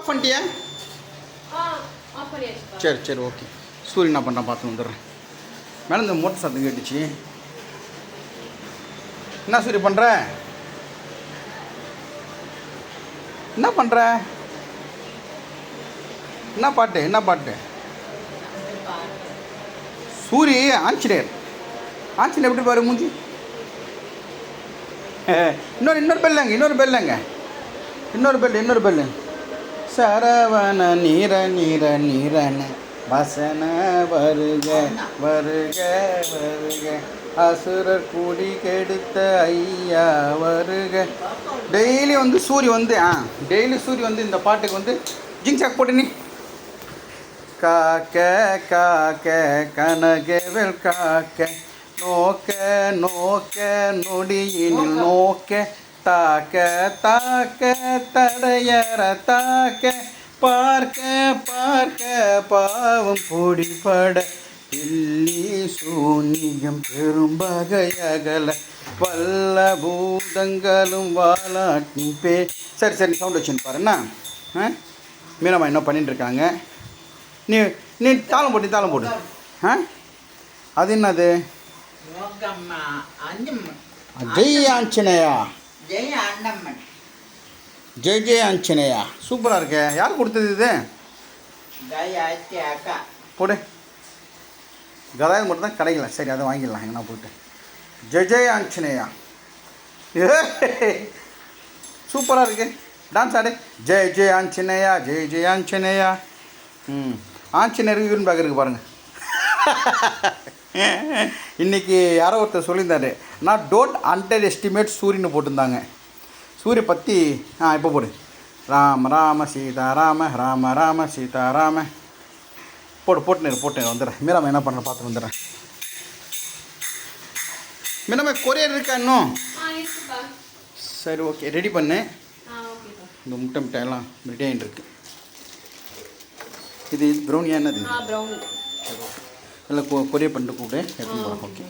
Of பண்ணிட்டியா? சரி சரி ஓகே. சூரியன் என்ன பண்ணுறான் பார்த்து வந்துடுறேன். மேலே இந்த மோட்டர் சத்தம் கேட்டுச்சு. என்ன சூரிய பண்ணுற? என்ன பண்ணுற? என்ன பாட்டு? என்ன பாட்டு? சூரி ஆஞ்சநேயர். ஆஞ்சநேயர் எப்படி பாரு மூஞ்சி. இன்னொரு பெல்லுங்க, இன்னொரு பெல்லு. சரவண நீர நீர நீரன வசன வருக வருக வருக அசுரர் கூடி கெடுத்த ஐயா வருக. டெய்லி வந்து சூரி வந்து இந்த பாட்டுக்கு வந்து ஜிங்சாக் போட்டு நீ காக்க காக்க கனகவேல் காக்க நோக்க நோக்க நொடியினில் நோக்க தாக்க தாக்க தடையற தாக்க பார்க்க பார்க்க பாவம் பொடிபட இல்லி சூனியம் பெரும்பகையகல வல்ல பூதங்களும் வாலாட்டும் சரி சவுண்ட் வச்சுன்னு பாருண்ணா. மீனம்மா என்ன பண்ணிட்டுருக்காங்க. நீ தாளம் போடு. அது என்னது? ஜெய் ஆஞ்சநேயா. ஜெய் ஆஞ்சநேயா. சூப்பராக இருக்கு. யார் கொடுத்தது இது? போடு. கதாயம் மட்டும் தான் கிடைக்கல. சரி அதை வாங்கிடலாம் எங்கன்னா போயிட்டு. ஜெய் ஆஞ்சநேயா. சூப்பராக இருக்கு. டான்ஸ் ஆடு. ஜெய் ஆஞ்சநேயா ஜெய் ஆஞ்சநேயா. ஆஞ்சநேயருக்கு யூரின் பேக் இருக்குது பாருங்கள். இன்றைக்கி யாரோ ஒருத்தர் சொல்லியிருந்தாரு, நான் டோன்ட் அண்டர் எஸ்டிமேட் சூரியன்னு போட்டிருந்தாங்க. சூரிய பற்றி இப்போ போடு. ராம ராம சீதாராம ராம ராம சீதாராம போட்டு வந்துடுறேன். மீராம என்ன பண்ணுறேன் பார்த்துட்டு வந்துடுறேன். மீராம கொரியர் இருக்கா இன்னும்? சரி ஓகே ரெடி பண்ணு. இந்த மிட்டாயெல்லாம் ரெடி ஆகிட்டு இருக்கு. இது ப்ரௌனியா என்னது? இல்லை கொரியர் பண்ணிட்டு கூப்பிட்டு எடுத்துன்னு போகிறேன். ஓகே.